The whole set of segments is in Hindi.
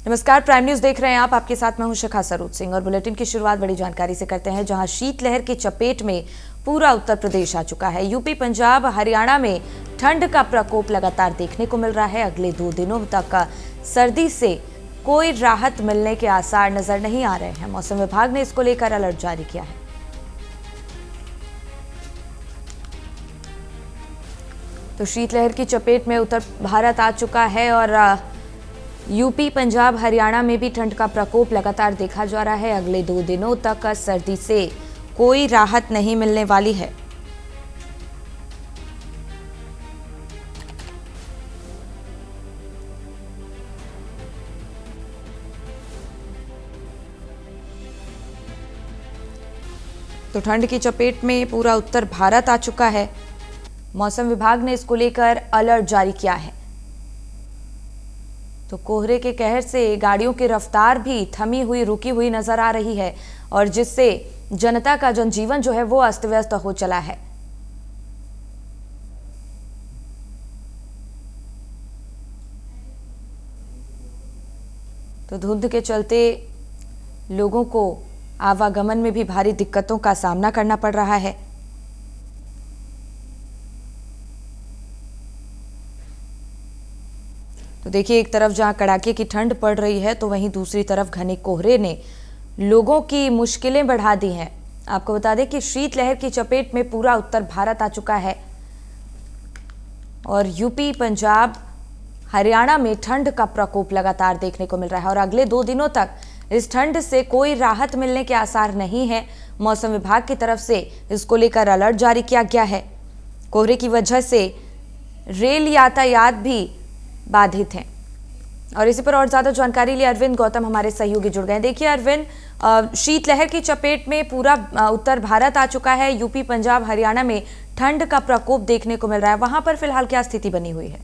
नमस्कार, प्राइम न्यूज देख रहे हैं आप। आपके साथ मैं हूं शिखा सरूद सिंह और बुलेटिन की शुरुआत बड़ी जानकारी से करते हैं, जहां शीतलहर की चपेट में पूरा उत्तर प्रदेश आ चुका है। यूपी, पंजाब, हरियाणा में ठंड का प्रकोप लगातार देखने को मिल रहा है। अगले 2 दिनों तक सर्दी से कोई राहत मिलने के आसार नजर नहीं आ रहे हैं। मौसम विभाग ने इसको लेकर अलर्ट जारी किया है। तो शीतलहर की चपेट में उत्तर भारत आ चुका है और यूपी, पंजाब, हरियाणा में भी ठंड का प्रकोप लगातार देखा जा रहा है। अगले 2 दिनों तक सर्दी से कोई राहत नहीं मिलने वाली है। तो ठंड की चपेट में पूरा उत्तर भारत आ चुका है। मौसम विभाग ने इसको लेकर अलर्ट जारी किया है। तो कोहरे के कहर से गाड़ियों की रफ्तार भी थमी हुई, रुकी हुई नजर आ रही है और जिससे जनता का जनजीवन जो है वो अस्त व्यस्त हो चला है। तो धुंध के चलते लोगों को आवागमन में भी भारी दिक्कतों का सामना करना पड़ रहा है। तो देखिए, एक तरफ जहां कड़ाके की ठंड पड़ रही है तो वहीं दूसरी तरफ घने कोहरे ने लोगों की मुश्किलें बढ़ा दी हैं। आपको बता दें कि शीतलहर की चपेट में पूरा उत्तर भारत आ चुका है और यूपी, पंजाब, हरियाणा में ठंड का प्रकोप लगातार देखने को मिल रहा है और अगले 2 दिनों तक इस ठंड से कोई राहत मिलने के आसार नहीं है। मौसम विभाग की तरफ से इसको लेकर अलर्ट जारी किया गया है। कोहरे की वजह से रेल यातायात भी बाधित हैं और इसी पर और ज्यादा जानकारी लिए अरविंद गौतम हमारे सहयोगी जुड़ गए। देखिए अरविंद, शीतलहर की चपेट में पूरा उत्तर भारत आ चुका है। यूपी, पंजाब, हरियाणा में ठंड का प्रकोप देखने को मिल रहा है। वहां पर फिलहाल क्या स्थिति बनी हुई है?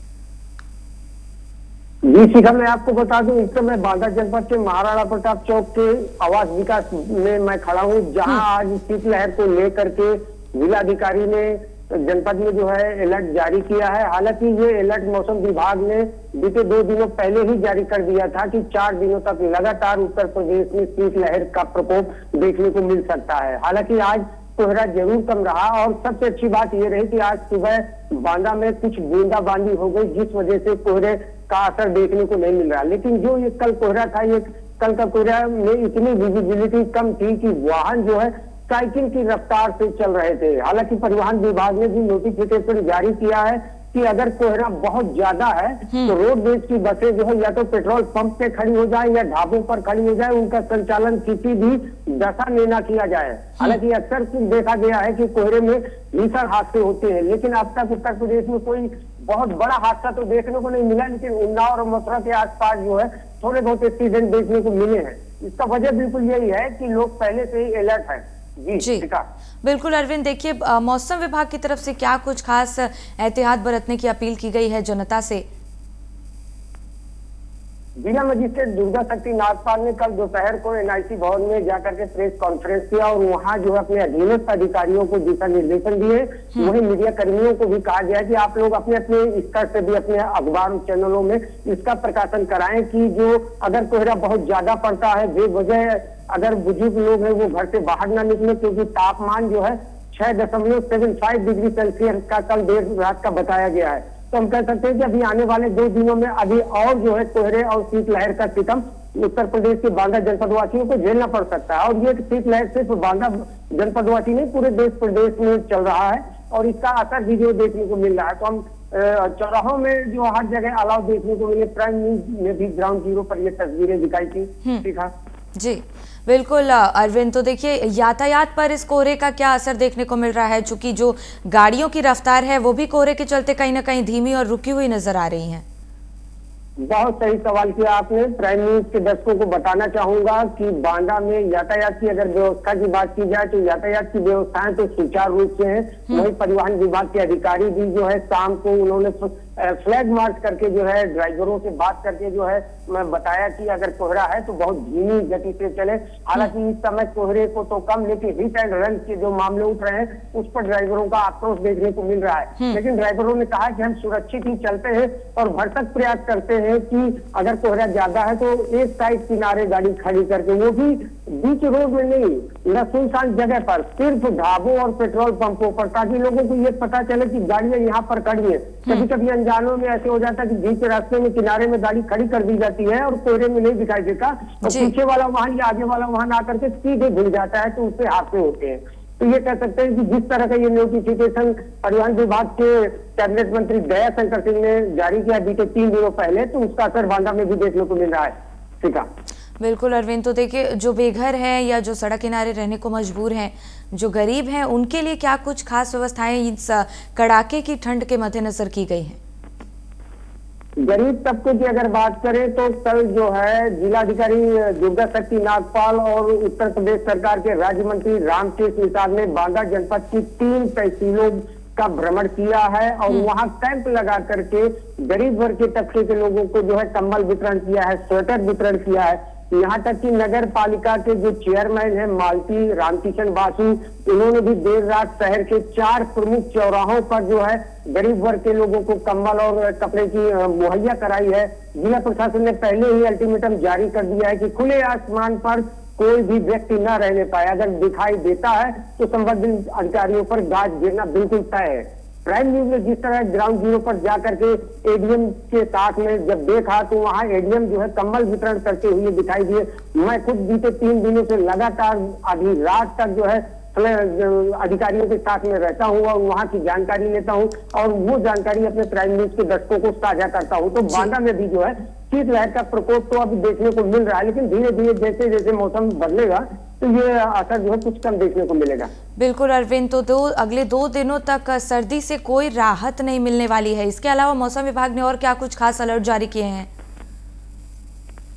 जी शिखा, मैं आपको बता दूं, इस समय बांदा जनपद के महाराणा प्रताप चौक के आवास विकास में मैं खड़ा हूं, जहां आज शीतलहर को लेकर के जिलाधिकारी ने जनपद में जो है अलर्ट जारी किया है। हालांकि ये अलर्ट मौसम विभाग ने बीते 2 दिनों पहले ही जारी कर दिया था कि 4 दिनों तक लगातार उत्तर प्रदेश में शीतलहर का प्रकोप देखने को मिल सकता है। हालांकि आज कोहरा जरूर कम रहा और सबसे अच्छी बात ये रही कि आज सुबह बांदा में कुछ बूंदाबांदी हो गई, जिस वजह से कोहरे का असर देखने को नहीं मिल रहा। लेकिन जो ये कल कोहरा था, ये कल का कोहरा में इतनी विजिबिलिटी कम थी कि वाहन जो है साइकिल की रफ्तार से चल रहे थे। हालांकि परिवहन विभाग ने भी नोटिफिकेशन जारी किया है कि अगर कोहरा बहुत ज्यादा है तो रोडवेज की बसें जो है या तो पेट्रोल पंप पे खड़ी हो जाए या ढाबों पर खड़ी हो जाए, उनका संचालन किसी भी दशा में न किया जाए। हालांकि अक्सर देखा गया है कि कोहरे में भीषण हादसे होते हैं, लेकिन अब तक उत्तर प्रदेश में कोई बहुत बड़ा हादसा तो देखने को नहीं मिला। लेकिन उन्नाव और मथुरा के आसपास जो है थोड़े बहुत एक्सीडेंट देखने को मिले हैं। इसका वजह बिल्कुल यही है कि लोग पहले से ही अलर्ट है। जी बिल्कुल अरविंद, देखिए मौसम विभाग की तरफ से क्या कुछ खास एहतियात बरतने की अपील की गई है जनता से? जिला मजिस्ट्रेट दुर्गा शक्ति नागपाल ने कल दोपहर को एनआईसी भवन में जाकर के प्रेस कॉन्फ्रेंस किया और वहां जो है अपने अधीनस्थ अधिकारियों को दिशा निर्देशन दिए। वहीं मीडिया कर्मियों को भी कहा गया कि आप लोग अपने अपने स्तर से भी अपने अखबार चैनलों में इसका प्रकाशन कराएं कि जो अगर कोहरा बहुत ज्यादा पड़ता है, बेवजह अगर बुजुर्ग लोग हैं वो घर से बाहर ना निकले, क्योंकि तापमान जो है 6.75 डिग्री सेल्सियस का कल देर रात का बताया गया है। तो हम कह सकते हैं कि अभी आने वाले 2 दिनों में अभी और जो है कोहरे और शीतलहर का सितम उत्तर प्रदेश के बांदा जनपद वासियों को झेलना पड़ सकता है। और ये शीतलहर सिर्फ बांदा जनपद वासी नहीं, पूरे देश प्रदेश में चल रहा है और इसका असर भी जो देखने को मिल रहा है। तो हम चौराहों में जो हर जगह अलाव देखने को मिले, प्राइम न्यूज में भी ग्राउंड जीरो पर ये तस्वीरें दिखाई थी। ठीक है जी बिल्कुल अरविंद, तो देखिए यातायात पर इस कोहरे का क्या असर देखने को मिल रहा है, चूंकि जो गाड़ियों की रफ्तार है वो भी कोहरे के चलते कहीं ना कहीं धीमी और रुकी हुई नजर आ रही है। बहुत सही सवाल किया आपने। प्राइम न्यूज के दर्शकों को बताना चाहूंगा कि बांदा में यातायात की अगर व्यवस्था की बात की जाए तो यातायात की व्यवस्थाएं तो सुचारू रूप से है। वहीं परिवहन विभाग के अधिकारी भी जो है शाम को उन्होंने फ्लैग मार्च करके जो है ड्राइवरों से बात करके जो है मैं बताया कि अगर कोहरा है तो बहुत धीमी गति से चले। हालांकि इस समय कोहरे को तो कम, लेकिन हिट एंड रन के जो मामले उठ रहे हैं उस पर ड्राइवरों का आक्रोश देखने को मिल रहा है। लेकिन ड्राइवरों ने कहा कि हम सुरक्षित ही चलते हैं और भरसक प्रयास करते हैं कि अगर कोहरा ज्यादा है तो एक साइड किनारे गाड़ी खड़ी करके, वो भी बीच रोड में नहीं, न सुनसान जगह पर, सिर्फ ढाबों और पेट्रोल पंपों पर, ताकि लोगों को ये पता चले कि गाड़ियां यहाँ पर खड़ी है। कभी कभी अनजानों में ऐसे हो जाता है कि बीच रास्ते में किनारे में गाड़ी खड़ी कर दी जाती है और कोहरे में नहीं दिखाई देता, और पीछे वाला वाहन या आगे वाला वाहन आकर के सीधे भिड़ जाता है, तो उससे हादसे होते हैं। तो ये कह सकते हैं कि जिस तरह का ये नोटिफिकेशन परिवहन विभाग के कैबिनेट मंत्री दया शंकर सिंह ने जारी किया बीते 3 दिनों पहले, तो उसका असर बांदा में भी देखने को मिल रहा है। ठीक है, बिल्कुल अरविंद, तो देखिए जो बेघर हैं या जो सड़क किनारे रहने को मजबूर हैं, जो गरीब हैं, उनके लिए क्या कुछ खास व्यवस्थाएं इस कड़ाके की ठंड के मद्देनजर की गई हैं? गरीब तबके की अगर बात करें तो कल जो है जिलाधिकारी दुर्गा शक्ति नागपाल और उत्तर प्रदेश सरकार के राज्य मंत्री रामकेश निषाद ने बांदा जनपद की 3 तहसीलों का भ्रमण किया है और वहां कैंप लगा करके गरीब वर्ग के तबके के लोगों को जो है कंबल वितरण किया है, स्वेटर वितरण किया है। यहाँ तक कि नगर पालिका के जो चेयरमैन है मालती रामकिशन बासु, उन्होंने भी देर रात शहर के 4 प्रमुख चौराहों पर जो है गरीब वर्ग के लोगों को कंबल और कपड़े की मुहैया कराई है। जिला प्रशासन ने पहले ही अल्टीमेटम जारी कर दिया है कि खुले आसमान पर कोई भी व्यक्ति न रहने पाए, अगर दिखाई देता है तो संबंधित अधिकारियों पर गाज गिरना बिल्कुल तय है। प्राइम न्यूज ने जिस तरह ग्राउंड जीरो पर जाकर के एडीएम के साथ में जब देखा तो वहां एडीएम जो है कंबल वितरण करते हुए दिखाई दिए। मैं खुद बीते 3 दिनों से लगातार आधी रात तक जो है अधिकारियों के साथ में रहता हूँ और वहां की जानकारी लेता हूँ और वो जानकारी अपने प्राइम न्यूज के दर्शकों को साझा करता हूँ। तो बांदा में भी जो है शीतलहर का प्रकोप तो अभी देखने को मिल रहा है, लेकिन धीरे धीरे जैसे जैसे मौसम बदलेगा तो ये असर जो है कुछ कम देखने को मिलेगा। बिल्कुल अरविंद, तो अगले 2 दिनों तक सर्दी से कोई राहत नहीं मिलने वाली है। इसके अलावा मौसम विभाग ने और क्या कुछ खास अलर्ट जारी किए हैं?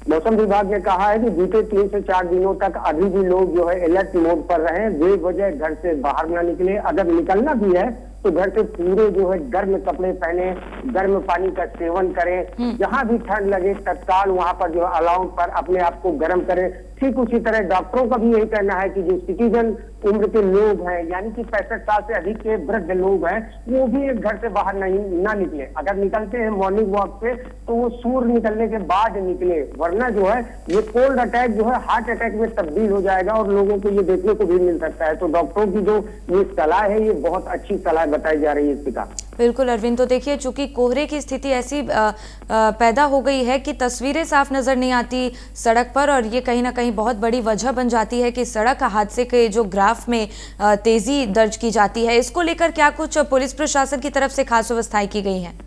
मौसम विभाग ने कहा है कि बीते 3 से 4 दिनों तक अभी भी लोग जो है अलर्ट मोड पर रहे, बेवजह घर से बाहर ना निकले। अगर निकलना भी है तो घर से पूरे जो है गर्म कपड़े पहने, गर्म पानी का सेवन करें। जहां भी ठंड लगे तत्काल वहां पर जो अलाउ पर अपने आप को गर्म करें। ठीक उसी तरह डॉक्टरों का भी यही कहना है कि जो सिटीजन उम्र के लोग हैं, यानी कि 65 साल से अधिक के वृद्ध लोग हैं, वो भी घर से बाहर ना निकले। अगर निकलते हैं मॉर्निंग वॉक पे तो वो सूर्य निकलने के बाद निकले, वरना जो है ये कोल्ड अटैक जो है हार्ट अटैक में तब्दील हो जाएगा और लोगों को ये देखने को भी मिल सकता है। तो डॉक्टरों की जो ये सलाह है ये बहुत अच्छी सलाह बताई जा रही है इसका। बिल्कुल अरविंद, तो देखिए चूंकि कोहरे की स्थिति ऐसी पैदा हो गई है कि तस्वीरें साफ नजर नहीं आती सड़क पर, और ये कहीं ना कहीं बहुत बड़ी वजह बन जाती है कि सड़क हादसे के जो ग्राफ में तेजी दर्ज की जाती है। इसको लेकर क्या कुछ पुलिस प्रशासन की तरफ से खास व्यवस्थाएं की गई हैं?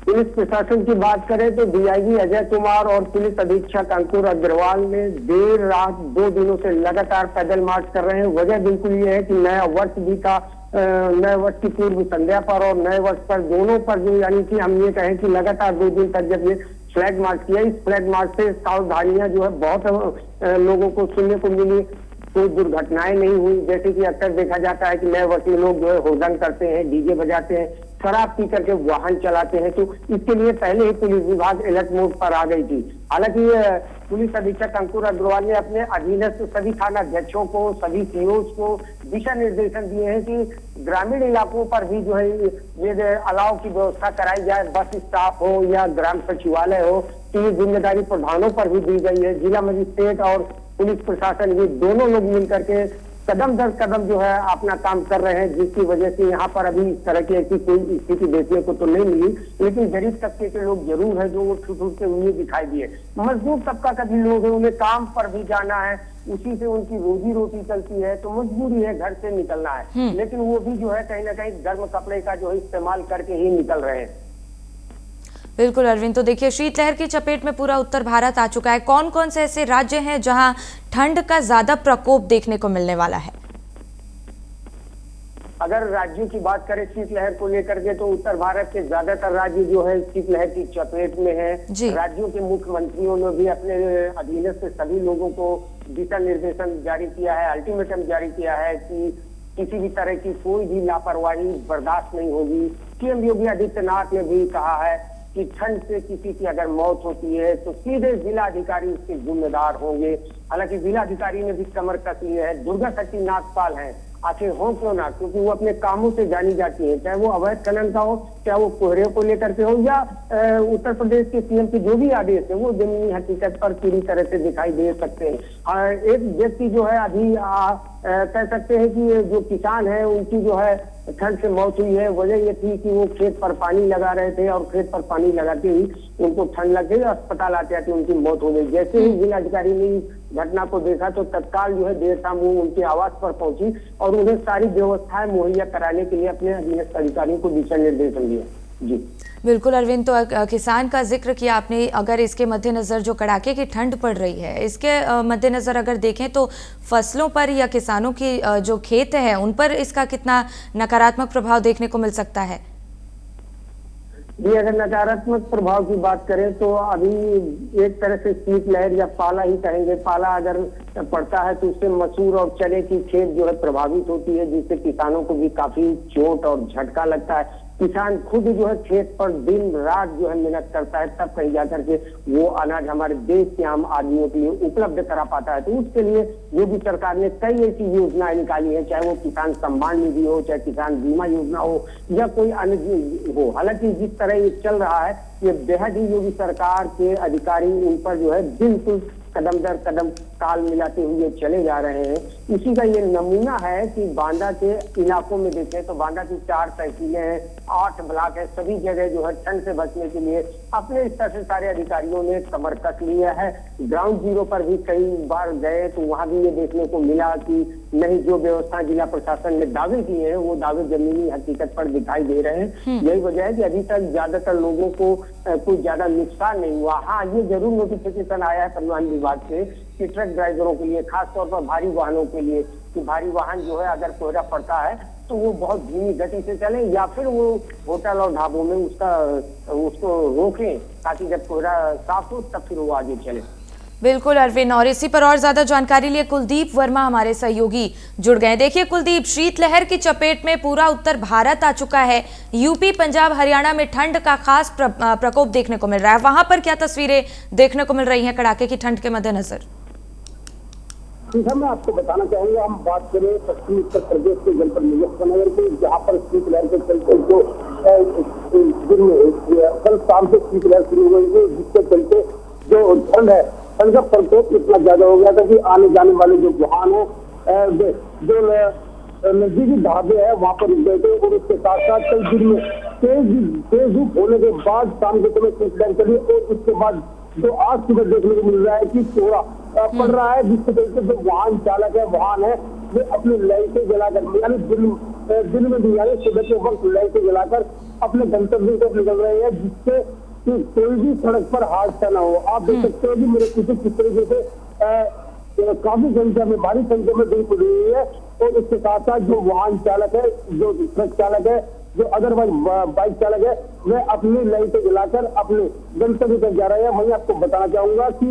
पुलिस प्रशासन की बात करें तो डीआईजी अजय कुमार और पुलिस अधीक्षक अंकुर अग्रवाल ने देर रात 2 दिनों से लगातार पैदल मार्च कर रहे हैं। वजह बिल्कुल ये है कि नया वर्ष भी था, नए वर्ष की पूर्व संध्या पर और नए वर्ष पर दोनों पर जो, यानी कि हम ये कहें कि लगातार 2 दिन तक जब ये फ्लैग मार्च किया, इस फ्लैग मार्च से सावधानियां जो है बहुत लोगों को सुनने को मिली। कोई दुर्घटनाएं नहीं हुई, जैसे कि अक्सर देखा जाता है कि नए वर्ष में लोग जो है होर्डिंग करते हैं, डीजे बजाते हैं, शराब पी करके वाहन चलाते हैं। तो इसके लिए पहले ही पुलिस विभाग अलर्ट मोड पर आ गई थी। हालांकि पुलिस अधीक्षक अंकुर अग्रवाल ने अपने अधीनस्थ सभी थाना अध्यक्षों को, सभी सीओज को दिशा निर्देशन दिए हैं कि ग्रामीण इलाकों पर भी जो है ये अलाव की व्यवस्था कराई जाए। बस स्टाफ हो या ग्राम सचिवालय हो, तो ये जिम्मेदारी प्रधानों पर भी दी गई है। जिला मजिस्ट्रेट और पुलिस प्रशासन ये दोनों लोग मिलकर के कदम दर कदम जो है अपना काम कर रहे हैं, जिसकी वजह से यहाँ पर अभी इस तरह की ऐसी कोई स्थिति देखने को तो नहीं मिली। लेकिन गरीब तबके के लोग जरूर है जो वो छूटते हुए दिखाई दिए। मजदूर तबका का भी लोग है, उन्हें काम पर भी जाना है, उसी से उनकी रोजी रोटी चलती है, तो मजबूरी है घर से निकलना है। लेकिन वो भी जो है कहीं ना कहीं गर्म कपड़े का जो है इस्तेमाल करके ही निकल रहे हैं। बिल्कुल अरविंद, तो देखिए शीतलहर की चपेट में पूरा उत्तर भारत आ चुका है। कौन कौन से ऐसे राज्य हैं जहां ठंड का ज्यादा प्रकोप देखने को मिलने वाला है? अगर राज्यों की बात करें शीतलहर को लेकर के, तो उत्तर भारत के ज्यादातर राज्य जो है शीतलहर की चपेट में है। राज्यों के मुख्यमंत्रियों ने भी अपने अधीनस्थ सभी लोगों को दिशा निर्देशन जारी किया है, अल्टीमेटम जारी किया है कि किसी भी तरह की कोई भी लापरवाही बर्दाश्त नहीं होगी। सीएम योगी आदित्यनाथ ने भी कहा है कि ठंड से किसी की अगर मौत होती है तो सीधे जिलाधिकारी उसके जिम्मेदार होंगे। हालांकि जिलाधिकारी ने भी कमर कस ली है। दुर्गा शक्ति नागपाल है, आखिर हो क्यों ना, क्योंकि वो अपने कामों से जानी जाती है, चाहे वो अवैध खनन का हो, चाहे वो कोहरे को लेकर के हो, या उत्तर प्रदेश के सीएम के जो भी आदेश है वो जमीनी हकीकत पर पूरी तरह से दिखाई दे सकते हैं। एक व्यक्ति जो है अभी कह सकते हैं कि जो किसान है उनकी जो है ठंड से मौत हुई है। वजह ये थी कि वो खेत पर पानी लगा रहे थे और खेत पर पानी लगाते ही उनको ठंड लग गई, अस्पताल आते आते उनकी मौत हो गई। जैसे ही जिलाधिकारी ने घटना को देखा तो तत्काल जो है देर शाम वो उनके आवास पर पहुंची और उन्हें सारी व्यवस्थाएं मुहैया कराने के लिए अपने अधीनस्थ अधिकारियों को दिशा निर्देशन दिया। जी बिल्कुल अरविंद, तो किसान का जिक्र किया आपने। अगर इसके मद्देनजर जो कड़ाके की ठंड पड़ रही है, इसके मद्देनजर अगर देखें तो फसलों पर या किसानों की जो खेत है उन पर इसका कितना नकारात्मक प्रभाव देखने को मिल सकता है? जी, अगर नकारात्मक प्रभाव की बात करें तो अभी एक तरह से शीतलहर या पाला ही कहेंगे, पाला अगर पड़ता है तो उससे मसूर और चने की खेत जो है प्रभावित होती है, जिससे किसानों को भी काफी चोट और झटका लगता है। किसान खुद जो है खेत पर दिन रात जो है मेहनत करता है, तब कहीं जाकर के वो अनाज हमारे देश के आम आदमियों के लिए उपलब्ध करा पाता है। तो उसके लिए योगी सरकार ने कई ऐसी योजनाएं निकाली है, चाहे वो किसान सम्मान निधि हो, चाहे किसान बीमा योजना हो या कोई अन्य हो। हालांकि जिस तरह ये चल रहा है ये बेहद ही योगी सरकार के अधिकारी उन पर जो है बिल्कुल कदम दर कदम ताल मिलाते हुए चले जा रहे हैं। इसी का ये नमूना है कि बांदा के इलाकों में देखें तो बांदा की 4 तहसीलें हैं, 8 ब्लॉक है, सभी जगह जो है ठंड से बचने के लिए अपने स्तर से सारे अधिकारियों ने कमर कस लिया है। ग्राउंड जीरो पर भी कई बार गए तो वहां भी ये देखने को मिला कि नहीं, जो व्यवस्था जिला प्रशासन ने दावे किए हैं वो दावे जमीनी हकीकत पर दिखाई दे रहे हैं। यही वजह है कि अभी तक ज्यादातर लोगों को कोई ज्यादा नुकसान नहीं हुआ। हाँ, ये जरूर नोटिफिकेशन आया है परिवहन विभाग से कि ट्रक ड्राइवरों के लिए, खासतौर पर भारी वाहनों के लिए, कि भारी वाहन जो है अगर कोहरा पड़ता है तो वो बहुत धीमी गति से चले या फिर वो होटल और ढाबों में उसको रोकें ताकि जब कोहरा साफ हो तब फिर वो आगे चले। बिल्कुल अरविंद, और इसी पर और ज्यादा जानकारी लिए कुलदीप वर्मा हमारे सहयोगी जुड़ गए। देखिए कुलदीप, शीतलहर की चपेट में पूरा उत्तर भारत आ चुका है। यूपी, पंजाब, हरियाणा में ठंड का खास प्रकोप देखने को मिल रहा है। वहां पर क्या तस्वीरें देखने को मिल रही हैं कड़ाके की ठंड के मद्देनजर? ठीक है, मैं आपको बताना चाहूंगा, हम बात करें पश्चिमी उत्तर प्रदेश के जनपद मुजफ्फरनगर की, जहाँ पर शीतलहर के चलते जो कल शाम से शीतलहर शुरू हो गई है, जिसके चलते जो ठंड है, ठंड का प्रकोप इतना ज्यादा हो गया था कि आने जाने वाले जो वाहन है, जो नजदीकी ढाबे है वहां पर रुक गए थे। और उसके साथ साथ कल दिन में तेज धूप होने के बाद शाम के समय शीतलहर चली और उसके बाद जो आज सुबह देखने को मिल रहा है कि कोहरा पड़ रहा है, जिसके चलते जो वाहन चालक है, वाहन है, वे अपनी लाइटें जलाकर, यानी दिन में भी यानी सुबह के वक्त लाइटें जलाकर अपने गंतव्य को निकल रहे हैं, जिससे कोई भी सड़क पर हादसा न हो। आप देख सकते हो कि मेरे पीछे किस तरीके से काफी संख्या में, भारी संख्या में धूप उड़ी हुई है। और इसके साथ साथ जो वाहन चालक है, जो ट्रक चालक है, जो अदरवाइज बाइक चालक है, वह अपनी लाइटें जलाकर अपने गंतव्य तक जा रहे हैं। वहीं आपको बताना चाहूंगा कि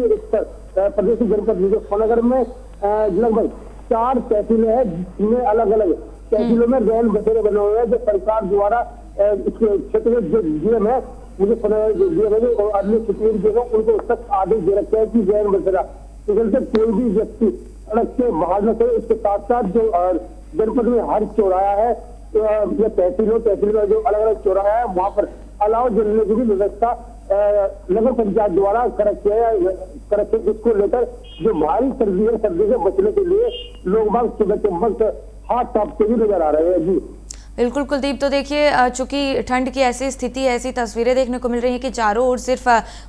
प्रदेश के जनपद मुजफ्फरनगर में लगभग 4 तहसीलें हैं, जिसमें अलग अलग तहसीलों में रैन बसेरे बने हुए हैं, जो सरकार द्वारा इस क्षेत्र में जो डीएम है मुजफ्फरनगर जो डीएम है और अन्य क्षेत्रीय जो है उनको सख्त आदेश दे रखे हैं कि रैन बसेरा चलते कोई भी व्यक्ति सड़क से बाहर न करे। इसके साथ साथ जो जनपद में हर चौराहा है या तहसील में जो अलग अलग चौराहा है वहां पर अलाव जलने की भी व्यवस्था नगर पंचायत द्वारा करके इसको लेकर जो भारी सर्दी से बचने के लिए लोग बाग सुबह के वक्त हाथ तापते भी नजर आ रहे हैं। जी बिल्कुल कुलदीप, तो देखिए चूंकि ठंड की ऐसी स्थिति, ऐसी तस्वीरें देखने को मिल रही हैं कि चारों ओर सिर्फ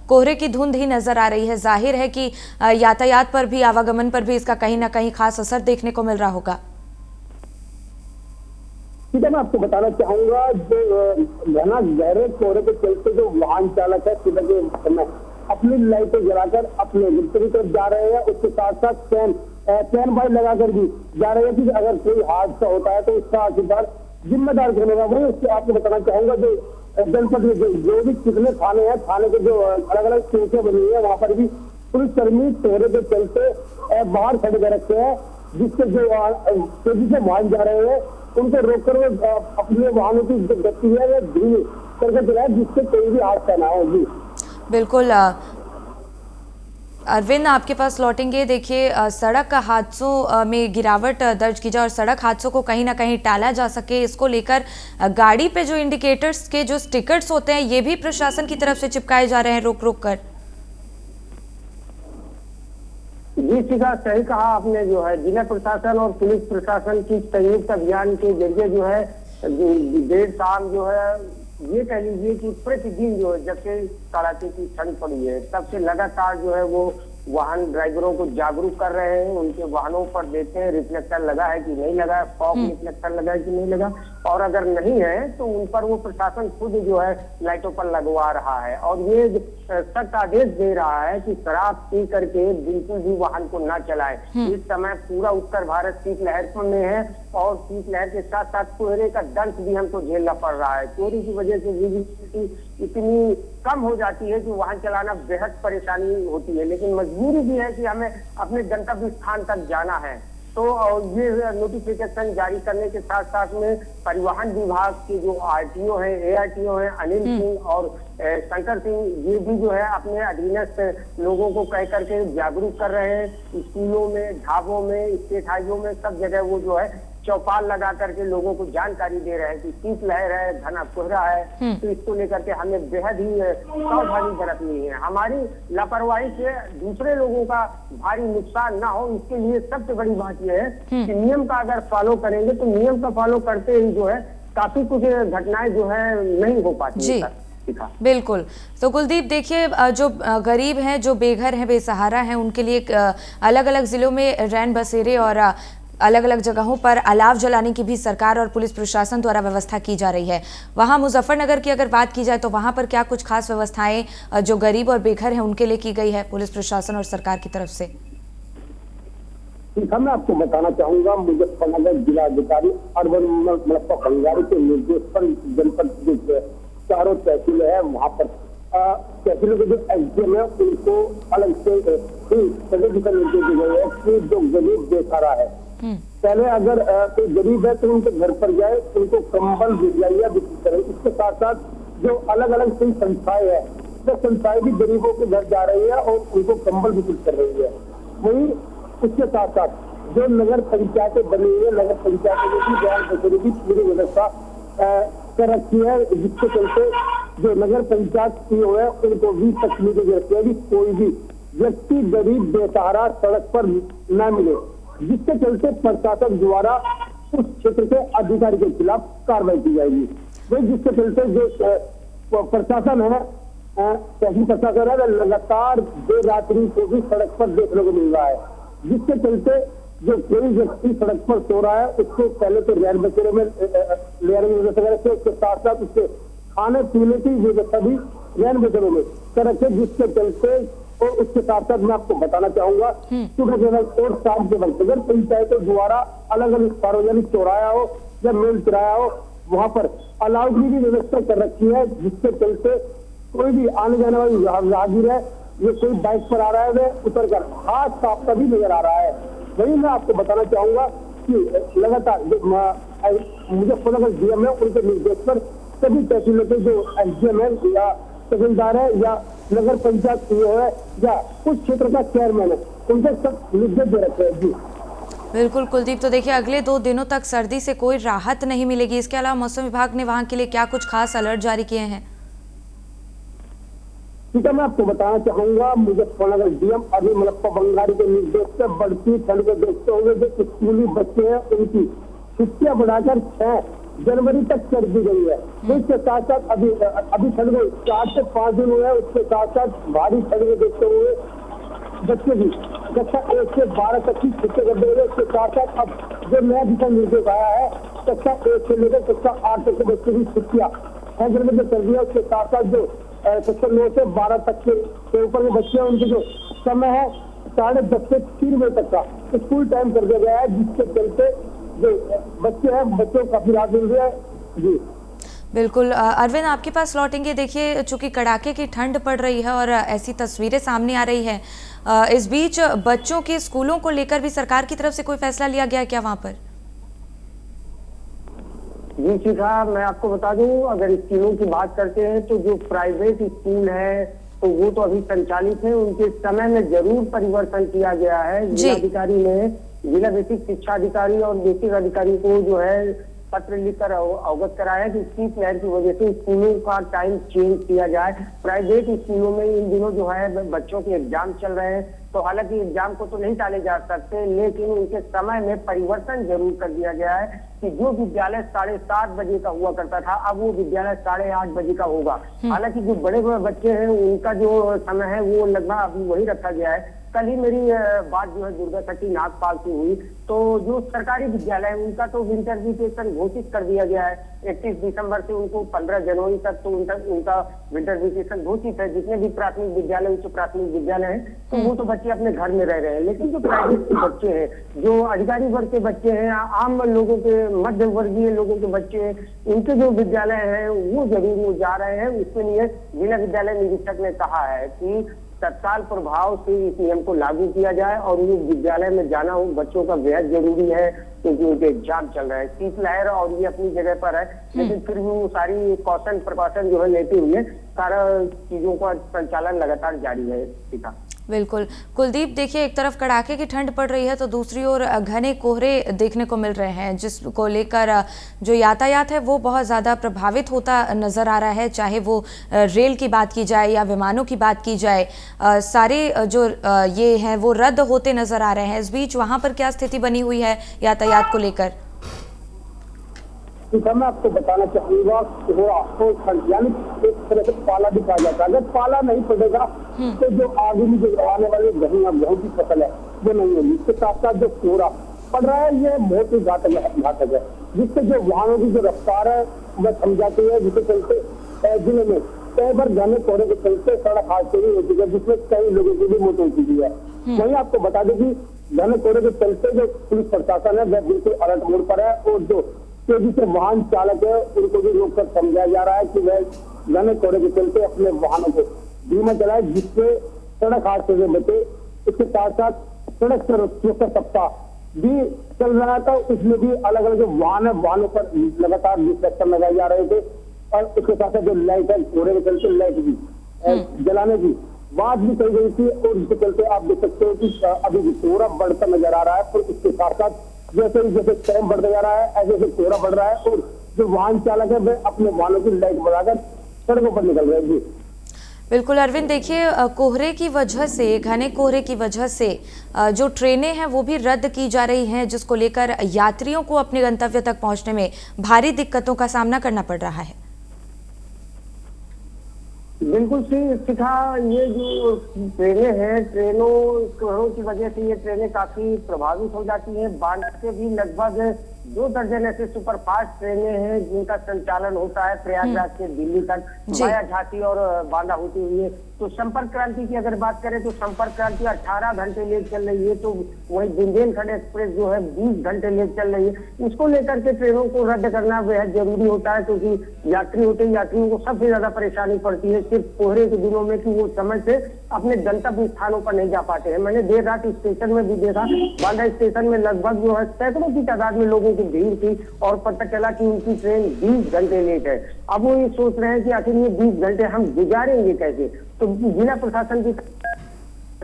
कोहरे की धुंध ही नजर आ रही है। जाहिर है कि यातायात पर भी, आवागमन पर भी इसका कहीं ना कहीं खास असर देखने को मिल रहा होगा। ठीक है, मैं आपको बताना चाहूंगा, जो घना गहरे कोहरे के चलते जो वाहन चालक है सुबह के समय अपनी लाइटें जलाकर अपने गंतव्य तरफ जा रहे हैं। उसके साथ साथ चैन बाइक लगाकर भी जा रहे हैं कि अगर कोई हादसा होता है तो उसका आखिरकार जिम्मेदार कौन होगा। वही उससे आपको बताना चाहूंगा, जो जनपद में जो भी कितने थाने हैं, थाने के जो अलग अलग चौकियां बनी हुई है, वहां पर भी पुलिसकर्मी कोहरे के चलते बाहर खड़े कर रखे हैं, जिससे जो तेजी से वाहन जा रहे हैं उनको रोककर वो अपने वाहनों की जो गति है वो धीमी करके चलाए, जिससे कोई भी हादसा ना हो। जी बिल्कुल अरविंद, आपके पास लौटेंगे। देखिए, सड़क हादसों में गिरावट दर्ज की जाए और सड़क हादसों को कहीं ना कहीं टाला जा सके, इसको लेकर गाड़ी पे जो इंडिकेटर्स के जो स्टिकर्स होते हैं ये भी प्रशासन की तरफ से चिपकाए जा रहे हैं रोक रोक कर। जी शिखा, सही कहा आपने। जो है जिला प्रशासन और पुलिस प्रशासन की संयुक्त अभियान के जरिए जो है देर शाम जो है ये कह लीजिए कि प्रतिदिन जो है जब से कड़ाके की ठंड पड़ी है तब से लगातार जो है वो वाहन ड्राइवरों को जागरूक कर रहे हैं। उनके वाहनों पर देखते हैं रिफ्लेक्टर लगा है कि नहीं लगा, फॉग रिफ्लेक्टर लगा है कि नहीं लगा, और अगर नहीं है तो उन पर वो प्रशासन खुद जो है लाइटों पर लगवा रहा है और ये सख्त आदेश दे रहा है कि शराब पी करके बिल्कुल भी वाहन को ना चलाएं। इस समय पूरा उत्तर भारत शीतलहर में है और शीतलहर के साथ साथ कोहरे का दर्द भी हमको झेलना पड़ रहा है। कोहरे की वजह से विजिबिलिटी इतनी कम हो जाती है कि वाहन चलाना बेहद परेशानी होती है, लेकिन मजबूरी भी है कि हमें अपने गंतव्य स्थान तक जाना है। तो ये नोटिफिकेशन जारी करने के साथ साथ में परिवहन विभाग के जो आरटीओ हैं, एआरटीओ हैं, अनिल सिंह और शंकर सिंह, ये भी जो है अपने अधीनस्थ लोगों को कह करके जागरूक कर रहे हैं। स्कूलों में, ढाबों में, स्टेट हाईवे में सब जगह वो जो है चौपाल लगा करके लोगों को जानकारी दे रहे हैं कि शीतलहर है, घना कोहरा है, तो इसको लेकर के हमें बेहद ही सावधानी बरतनी है। हमारी लापरवाही से दूसरे लोगों का भारी नुकसान ना हो, इसके लिए सबसे बड़ी बात यह है कि नियम का अगर फॉलो करेंगे तो नियम का फॉलो करते ही जो है काफी कुछ घटनाएं जो है नहीं हो पाती है। बिल्कुल। तो कुलदीप, देखिए, जो गरीब हैं, जो बेघर हैं, बेसहारा हैं, उनके लिए अलग अलग जिलों में रैन बसेरे और अलग अलग जगहों पर अलाव जलाने की भी सरकार और पुलिस प्रशासन द्वारा व्यवस्था की जा रही है। वहां मुजफ्फरनगर की अगर बात की जाए तो वहां पर क्या कुछ खास व्यवस्थाएं जो गरीब और बेघर हैं उनके लिए की गई है पुलिस प्रशासन और सरकार की तरफ से? मैं आपको बताना चाहूंगा, मुजफ्फरनगर जिलाधिकारी अरविंद मलप्पा भंगारी के निर्देश पर जनपद के चारों तहसील है वहां पर तहसीलों के जो एसडीएम है उनको अलग से निर्देश दिए गए हैं कि जो गरीब बेसहारा है, पहले अगर कोई गरीब है तो उनके घर पर जाए, उनको कंबल रजाइयां वितरित करें। इसके साथ साथ जो अलग अलग कई संस्थाएं हैं, तो संस्थाएं भी गरीबों के घर जा रही है और उनको कंबल वितरित कर रही है। वहीं उसके साथ साथ जो नगर पंचायतें बनी हुई है, नगर पंचायतों में भी बयान बसेरे की पूरी व्यवस्था कर रखी है, जिसके चलते जो नगर पंचायत सीईओ है उनको भी तकलीफ दे रखी है कि कोई भी व्यक्ति गरीब बेसहारा सड़क पर न मिले, जिसके चलते प्रशासन द्वारा उस क्षेत्र के अधिकारी के खिलाफ कार्रवाई की जाएगी। वही जिसके चलते जो प्रशासन है, तहसील प्रशासन है, लगातार देर रात्रि को भी सड़क पर देखने को मिल रहा है, जिसके चलते जो कोई व्यक्ति सड़क पर सो रहा है उसको पहले तो रैन बसेरे में ले आने की व्यवस्था करें, उसके साथ साथ उसके खाने पीने की व्यवस्था भी रैन बसेरों में कर रखे, जिसके चलते और उसके साथ साथ मैं आपको बताना चाहूंगा सुबह और शाम के वक्त अगर पंचायतों द्वारा अलग अलग सार्वजनिक चौराया हो या मेल चौराया हो वहां पर अलाव की भी व्यवस्था कर रखी है, जिसके चलते कोई भी आने जाने वाली राहगीर है, ये कोई बाइक पर आ रहा है वह उतर कर हाथ साफता भी नजर आ रहा है। वही मैं आपको बताना चाहूंगा कि लगातार मुजफ्फरनगर डीएम है उनके निर्देश पर सभी तहसीलों के जो एसडीएम है या तहसीलदार है या नगर पंचायत सीईओ है या उस क्षेत्र का चेयरमैन है, उनके सब निर्देश दे रखे हैं। जी बिल्कुल कुलदीप, तो देखिए अगले 2 दिनों तक सर्दी से कोई राहत नहीं मिलेगी। इसके अलावा मौसम विभाग ने वहां के लिए क्या कुछ खास अलर्ट जारी किए हैं? ठीक है, मैं आपको बताना चाहूंगा, मुजफ्फरनगर डीएम अरविंद मलप्पा भंगारी के निर्देश से बढ़ती ठंड को देखते हुए जो स्कूली बच्चे हैं उनकी छुट्टियां बढ़ाकर 6 जनवरी तक कर दी गई है। इसके साथ साथ अभी ठंड को 4 से 5 दिन हुए हैं, उसके साथ साथ भारी ठंड को देखते हुए बच्चे भी कक्षा 1 से 12 तक की छुट्टियां कर दी गई। इसके साथ साथ अब जो नया दिशा निर्देश आया है, कक्षा 1 से लेकर कक्षा 8 तक के बच्चों की छुट्टियां 6 जनवरी तक कर दी है। उसके साथ साथ जो कक्षा 9 से 12 तक के ऊपर के बच्चे हैं उनके जो समय है 10:30 से 3 बजे तक का स्कूल टाइम कर दिया गया है, जिसके चलते जो बच्चे हैं बच्चों को काफी राहत मिल रही है। जी बिल्कुल अरविंद, आपके पास लौटेंगे। देखिए, चूंकि कड़ाके की ठंड पड़ रही है और ऐसी तस्वीरें सामने आ रही है, इस बीच बच्चों के स्कूलों को लेकर भी सरकार की तरफ से कोई फैसला लिया गया है क्या वहां पर? जी शिखा, मैं आपको बता दूं, अगर स्कूलों की बात करते हैं तो जो प्राइवेट स्कूल है तो वो तो अभी संचालित है, उनके समय में जरूर परिवर्तन किया गया है। जिलाधिकारी ने, जिला बेसिक शिक्षा अधिकारी और बेसिक अधिकारी को जो है पत्र लिखकर अवगत कराया है कि शीतलहर की वजह से स्कूलों का टाइम चेंज किया जाए। प्राइवेट स्कूलों में इन दिनों जो है बच्चों के एग्जाम चल रहे हैं, तो हालांकि एग्जाम को तो नहीं टाले जा सकते, लेकिन उनके समय में परिवर्तन जरूर कर दिया गया है कि जो विद्यालय 7:30 बजे का हुआ करता था, अब वो विद्यालय 8:30 बजे का होगा। हालांकि जो बड़े बड़े बच्चे हैं उनका जो समय है वो लगभग अभी वही रखा गया है। कल ही मेरी बात जो है दुर्गा शक्ति नागपाल से हुई, तो जो सरकारी विद्यालय है उनका तो विंटर वेकेशन घोषित कर दिया गया है। 31 दिसंबर से उनको 15 जनवरी तक तो उनका विंटर वेकेशन घोषित है। जितने भी प्राथमिक विद्यालय, उच्च प्राथमिक विद्यालय हैं, तो वो तो बच्चे अपने घर में रह रहे हैं। लेकिन जो प्राइवेट के बच्चे हैं, जो अधिकारी वर्ग के बच्चे हैं, आम लोगों के, मध्य वर्गीय लोगों के बच्चे हैं, उनके जो विद्यालय हैं वो जरूर वो जा रहे हैं। उसके लिए जिला विद्यालय निरीक्षक ने कहा है कि तत्काल प्रभाव से इस नियम को लागू किया जाए और वो विद्यालय में जाना हो बच्चों का बेहद जरूरी है, क्योंकि उनके एग्जाम चल रहे हैं। शीतलहर और ये अपनी जगह पर है, लेकिन फिर भी वो सारी कॉशन प्रिकॉशन जो है लेते हुए सारा चीजों का संचालन लगातार जारी है। ठीक है, बिल्कुल कुलदीप, देखिए एक तरफ कड़ाके की ठंड पड़ रही है तो दूसरी ओर घने कोहरे देखने को मिल रहे हैं, जिसको लेकर जो यातायात है वो बहुत ज़्यादा प्रभावित होता नज़र आ रहा है। चाहे वो रेल की बात की जाए या विमानों की बात की जाए, सारे जो ये हैं वो रद्द होते नज़र आ रहे हैं। इस बीच वहाँ पर क्या स्थिति बनी हुई है यातायात को लेकर? मैं आपको बताना चाहूंगा कि आपको यानी एक तरह से पाला भी कहा जाता है। अगर पाला नहीं पड़ेगा तो जो आगे में जो आने वाले गेहूं की फसल है वो नहीं होगी। इसके साथ साथ जो कोहरा पड़ रहा है ये बहुत ही घातक है, जिससे जो वाहनों की जो रफ्तार है वह थम जाती है, जिसके चलते जिले में कई बार घने कोहरे के चलते सड़क हादसे भी हो चुके हैं, जिसमें कई लोगों की भी मौत हो चुकी है। वहीं आपको बता दें कि घने कोहरे के चलते जो पुलिस प्रशासन है वह बिल्कुल अलर्ट मोड पर है और जो तेजी से वाहन चालक है उनको भी रोककर समझाया जा रहा है कि वह घने कोहरे के चलते अपने वाहनों को धीमा चलाए, जिससे सड़क हादसे से बचे। इसके साथ साथ सड़क सुरक्षा सप्ताह भी चल रहा था, उसमें भी अलग अलग जो वाहन है वाहनों पर लगातार रिस्ट्रिक्शन लगाए जा रहे थे और उसके साथ साथ जो लाइट है कोहरे के चलते लाइट भी जलाने की बात भी कही गई थी। और इसके चलते आप देख सकते हो कि अभी भी कोहरा बढ़ता नजर आ रहा है और इसके साथ साथ जैसे टाइम बढ़ता जा रहा है ऐसे ऐसे कोहरा बढ़ रहा है और जो वाहन चालक है वे अपने वाहनों की लाइट बढ़ाकर सड़कों पर निकल रहे हैं। बिल्कुल अरविंद, देखिए कोहरे की वजह से, घने कोहरे की वजह से जो ट्रेनें हैं वो भी रद्द की जा रही हैं, जिसको लेकर यात्रियों को अपने गंतव्य तक पहुंचने में भारी दिक्कतों का सामना करना पड़ रहा है। बिल्कुल शिखा, ये जो ट्रेनें हैं, कोहरों की वजह से ये ट्रेनें काफी प्रभावित हो जाती हैं। बांदा के भी लगभग 2 दर्जन ऐसे सुपरफास्ट ट्रेनें हैं जिनका संचालन होता है प्रयागराज से दिल्ली तक, वाया झांसी और बांदा होती हुई है। तो संपर्क क्रांति की अगर बात करें तो संपर्क क्रांति 18 घंटे लेट चल रही है, तो वही बुंदेलखंड एक्सप्रेस जो है 20 घंटे लेट चल रही है। इसको लेकर के ट्रेनों को रद्द करना बेहद जरूरी होता है, क्योंकि यात्रियों को सबसे ज्यादा परेशानी पड़ती है सिर्फ कोहरे के दिनों में कि वो समय से अपने गंतव्य स्थानों पर नहीं जा पाते हैं। मैंने देर रात स्टेशन में भी देखा, बांदा स्टेशन में लगभग जो है सैकड़ों की तादाद में लोगों की भीड़ थी और पता चला कि उनकी ट्रेन 20 घंटे लेट है। अब वो ये सोच रहे हैं कि आखिर ये 20 घंटे हम गुजारेंगे कैसे। तो जिला प्रशासन की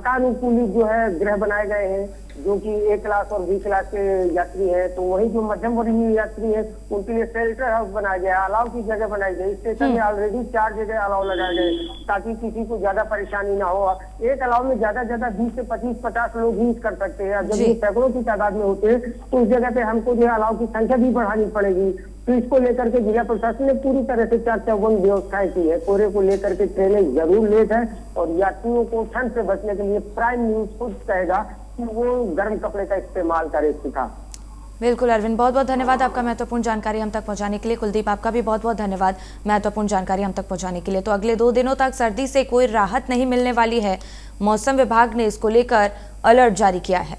अनुकूलित जो है गृह बनाए गए हैं, जो कि A क्लास और B क्लास के यात्री हैं, तो वही जो मध्यम वर्गीय यात्री है उनके लिए शेल्टर हाउस बनाया गया, अलाव की जगह बनाई गई। स्टेशन में ऑलरेडी 4 जगह अलाव लगाए गए ताकि किसी को ज्यादा परेशानी ना हो। एक अलाव में ज्यादा 20 से 25-50 लोग यूज कर सकते हैं। जब ये सैकड़ों की तादाद में होते हैं तो उस जगह पे हमको जो अलाव की संख्या भी बढ़ानी पड़ेगी। तो इसको लेकर के जिला प्रशासन ने पूरी तरह से 4-4 व्यवस्थाएं की है। कोहरे को लेकर के ट्रेनें जरूर लेट है और यात्रियों को ठंड से बचने के लिए प्राइम न्यूज खुद कहेगा कि वो गर्म कपड़े का इस्तेमाल करे। सीखा। बिल्कुल अरविंद, बहुत बहुत धन्यवाद आपका महत्वपूर्ण जानकारी हम तक पहुंचाने के लिए। कुलदीप, आपका भी बहुत बहुत धन्यवाद महत्वपूर्ण जानकारी हम तक पहुंचाने के लिए। तो अगले 2 दिनों तक सर्दी से कोई राहत नहीं मिलने वाली है। मौसम विभाग ने इसको लेकर अलर्ट जारी किया है।